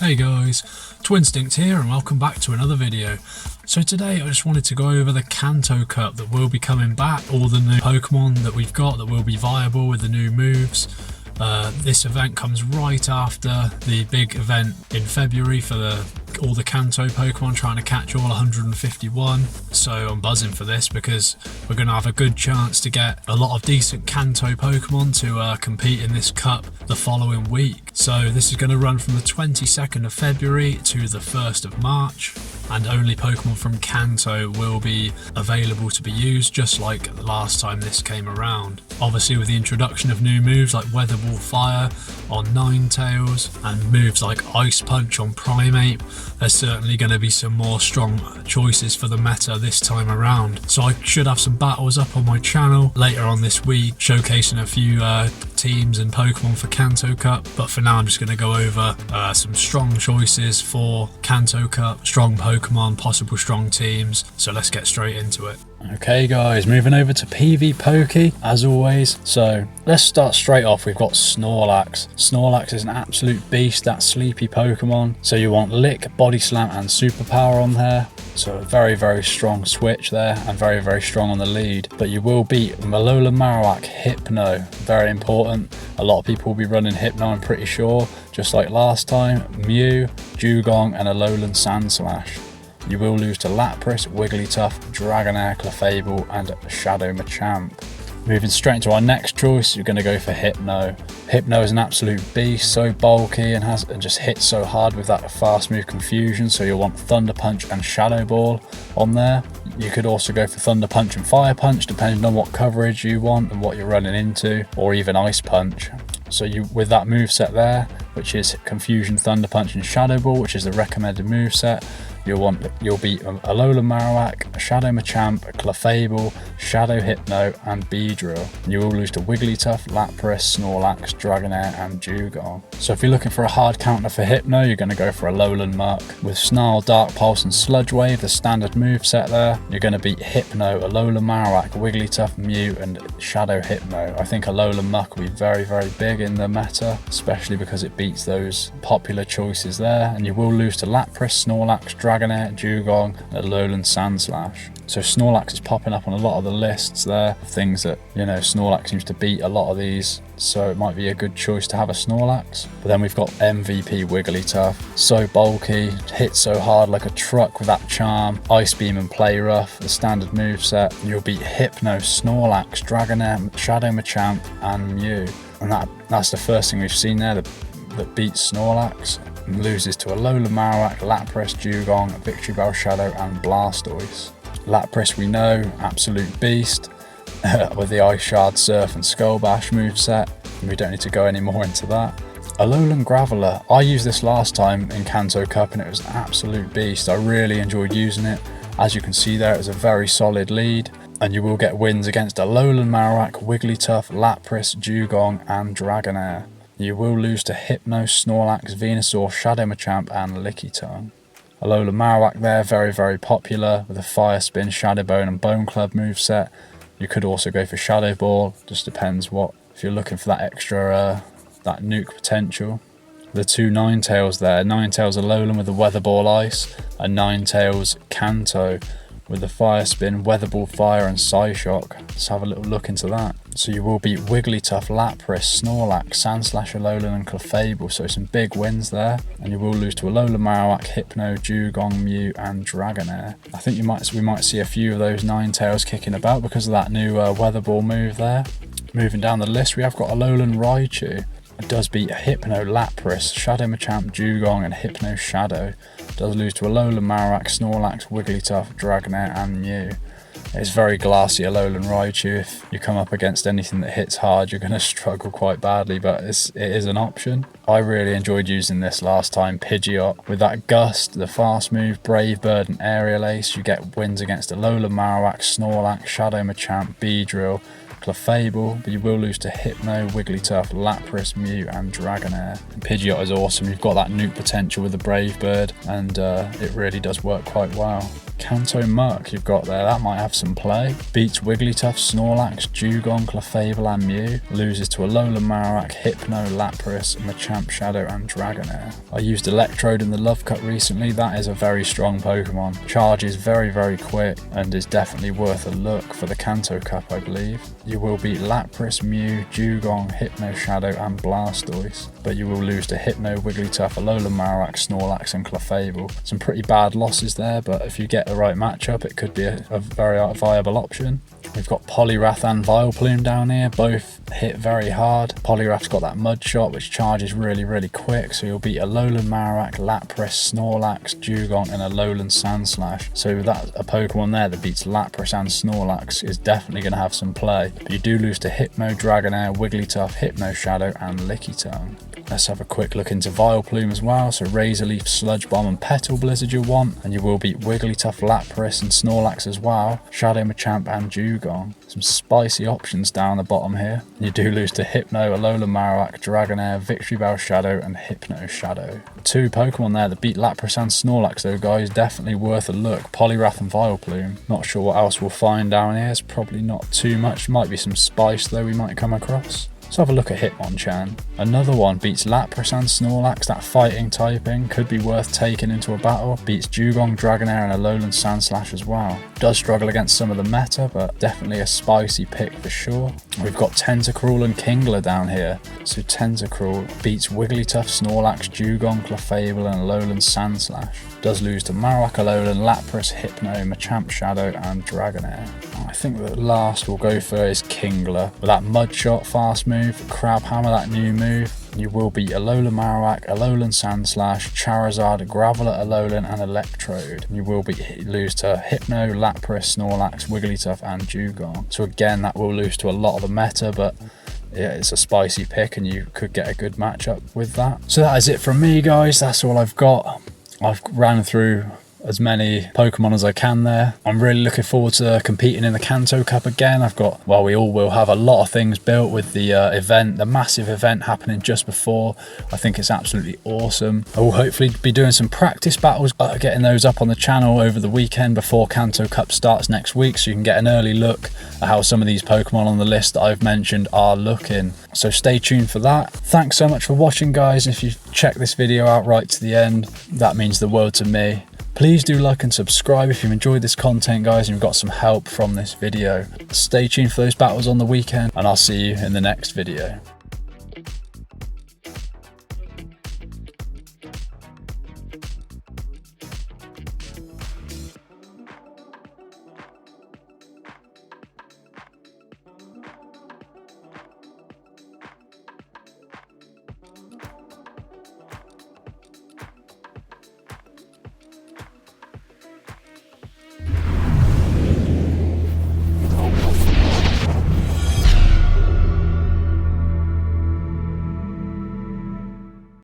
Hey guys, Twinstinct here and welcome back to another video. So today I just wanted to go over the Kanto Cup that will be coming back, all the new Pokemon that we've got that will be viable with the new moves. This event comes right after the big event in February for all the Kanto Pokemon, trying to catch all 151. So I'm buzzing for this because we're going to have a good chance to get a lot of decent Kanto Pokemon to compete in this cup the following week. So this is going to run from the 22nd of February to the 1st of March. And only Pokemon from Kanto will be available to be used, just like the last time this came around. Obviously with the introduction of new moves like Weather Wall Fire on Ninetales and moves like Ice Punch on Primeape, there's certainly going to be some more strong choices for the meta this time around. So I should have some battles up on my channel later on this week, showcasing a few teams and Pokemon for Kanto Cup. But for now I'm just going to go over some strong choices for Kanto Cup, strong Pokemon, possible strong teams. So let's get straight into it. Okay guys, moving over to PvPoke as always. So let's start straight off. We've got Snorlax. Snorlax is an absolute beast, that sleepy Pokemon. So you want Lick, Body Slam and Superpower on there. So a very strong switch there and very strong on the lead. But you will beat Alolan Marowak Hypno, very important. A lot of people will be running Hypno, I'm pretty sure, just like last time. Mew, Dugong and Alolan Sandslash. You will lose to Lapras, Wigglytuff, Dragonair, Clefable and Shadow Machamp. Moving straight into our next choice, you're going to go for Hypno. Hypno is an absolute beast, so bulky and just hits so hard with that fast move Confusion, so you'll want Thunder Punch and Shadow Ball on there. You could also go for Thunder Punch and Fire Punch depending on what coverage you want and what you're running into, or even Ice Punch. So with that moveset there, which is Confusion, Thunder Punch and Shadow Ball, which is the recommended moveset, you'll beat Alolan Marowak, Shadow Machamp, Clefable, Shadow Hypno and Beedrill. You will lose to Wigglytuff, Lapras, Snorlax, Dragonair and Dugong. So if you're looking for a hard counter for Hypno, you're going to go for Alolan Muck. With Snarl, Dark Pulse and Sludge Wave, the standard moveset there, you're going to beat Hypno, Alolan Marowak, Wigglytuff, Mew and Shadow Hypno. I think Alolan Muck will be very big in the meta, especially because it beats those popular choices there. And you will lose to Lapras, Snorlax, Dragonair, Dugong and Alolan Sandslash. So Snorlax is popping up on a lot of the lists there, things that, you know, Snorlax seems to beat a lot of these, so it might be a good choice to have a Snorlax. But then we've got MVP Wigglytuff, so bulky, hits so hard like a truck with that charm, Ice Beam and Play Rough, the standard moveset. You'll beat Hypno, Snorlax, Dragonair, Shadow Machamp and Mew. And that's the first thing we've seen there that beats Snorlax. And loses to Alolan Marowak, Lapras, Dugong, Victory Bell Shadow and Blastoise. Lapras we know, absolute beast with the Ice Shard, Surf and Skull Bash moveset. We don't need to go any more into that. Alolan Graveler, I used this last time in Kanto Cup and it was an absolute beast. I really enjoyed using it. As you can see there, it was a very solid lead. And you will get wins against Alolan Marowak, Wigglytuff, Lapras, Dugong and Dragonair. You will lose to Hypno, Snorlax, Venusaur, Shadow Machamp and Lickitung. Alolan Marowak there, very popular with a Fire Spin, Shadow Bone and Bone Club moveset. You could also go for Shadow Ball, just depends if you're looking for that extra, that nuke potential. The two Ninetales there, Ninetales Alolan with the Weather Ball Ice and Ninetales Kanto with the Fire Spin, Weather Ball Fire and Psyshock. Let's have a little look into that. So you will beat Wigglytuff, Lapras, Snorlax, Sandslash, Alolan and Clefable, so some big wins there. And you will lose to Alolan Marowak, Hypno, Dugong, Mew and Dragonair. I think we might see a few of those Ninetales kicking about because of that new Weather Ball move there. Moving down the list, we have got Lowland Raichu. It does beat Hypno, Lapras, Shadow Machamp, Dugong and Hypno Shadow. It does lose to Alolan Marowak, Snorlax, Wigglytuff, Dragonair and Mew. It's very glassy Lowland Raichu. If you come up against anything that hits hard, you're going to struggle quite badly, but it is an option. I really enjoyed using this last time, Pidgeot. With that Gust, the fast move, Brave Bird and Aerial Ace, you get wins against Alolan Marowak, Snorlax, Shadow Machamp, Beedrill, Clefable, but you will lose to Hypno, Wigglytuff, Lapras, Mew and Dragonair. And Pidgeot is awesome. You've got that nuke potential with the Brave Bird and it really does work quite well. Kanto Cup you've got there, that might have some play. Beats Wigglytuff, Snorlax, Dugong, Clefable and Mew. Loses to Alolan Marowak, Hypno, Lapras, Machamp Shadow and Dragonair. I used Electrode in the Love Cup recently. That is a very strong Pokemon. Charges very quick and is definitely worth a look for the Kanto Cup, I believe. You will beat Lapras, Mew, Dugong, Hypno Shadow and Blastoise, but you will lose to Hypno, Wigglytuff, Alolan Marowak, Snorlax and Clefable. Some pretty bad losses there, but if you get the right matchup, it could be a very viable option. We've got Polywrath and Vileplume down here, both hit very hard. Poliwrath's got that Mud Shot which charges really quick, so you'll beat Alolan Marowak, Lapras, Snorlax, Dugong and Alolan Sandslash. So that's a Pokemon there that beats Lapras and Snorlax is definitely going to have some play. But you do lose to Hypno, Dragonair, Wigglytuff, Hypno Shadow and Lickitung. Let's have a quick look into Vileplume as well. So Razor Leaf, Sludge Bomb and Petal Blizzard you'll want, and you will beat Wigglytuff, Lapras and Snorlax as well, Shadow Machamp and Dugong. Some spicy options down the bottom here. You do lose to Hypno, Alolan Marowak, Dragonair, Victory Bell Shadow and Hypno Shadow. Two Pokemon there that beat Lapras and Snorlax though, guys, definitely worth a look. Poliwrath and Vileplume. Not sure what else we'll find down here. It's probably not too much. Might be some spice though we might come across. Let's have a look at Hitmonchan. Another one beats Lapras and Snorlax. That fighting typing could be worth taking into a battle. Beats Dugong, Dragonair and Alolan Sandslash as well. Does struggle against some of the meta, but definitely a spicy pick for sure. We've got Tentacruel and Kingler down here. So Tentacruel beats Wigglytuff, Snorlax, Dugong, Clefable and Alolan Sandslash. Does lose to Marowak, Alolan, Lapras, Hypno, Machamp Shadow and Dragonair. I think the last we'll go for is Kingler. With that Mud Shot fast move, Crab Hammer, that new move, you will beat Alolan Marowak, Alolan Sandslash, Charizard, Graveler, Alolan and Electrode. You will lose to Hypno, Lapras, Snorlax, Wigglytuff and Dugong. So again, that will lose to a lot of the meta, but yeah, it's a spicy pick and you could get a good matchup with that. So that is it from me, guys. That's all I've got. I've ran through as many Pokemon as I can there. I'm really looking forward to competing in the Kanto Cup again. We all will have a lot of things built with the event, the massive event happening just before. I think it's absolutely awesome. I will hopefully be doing some practice battles, getting those up on the channel over the weekend before Kanto Cup starts next week, so you can get an early look at how some of these Pokemon on the list that I've mentioned are looking. So stay tuned for that. Thanks so much for watching, guys. If you check this video out right to the end, that means the world to me. Please do like and subscribe if you've enjoyed this content, guys, and you've got some help from this video. Stay tuned for those battles on the weekend, and I'll see you in the next video.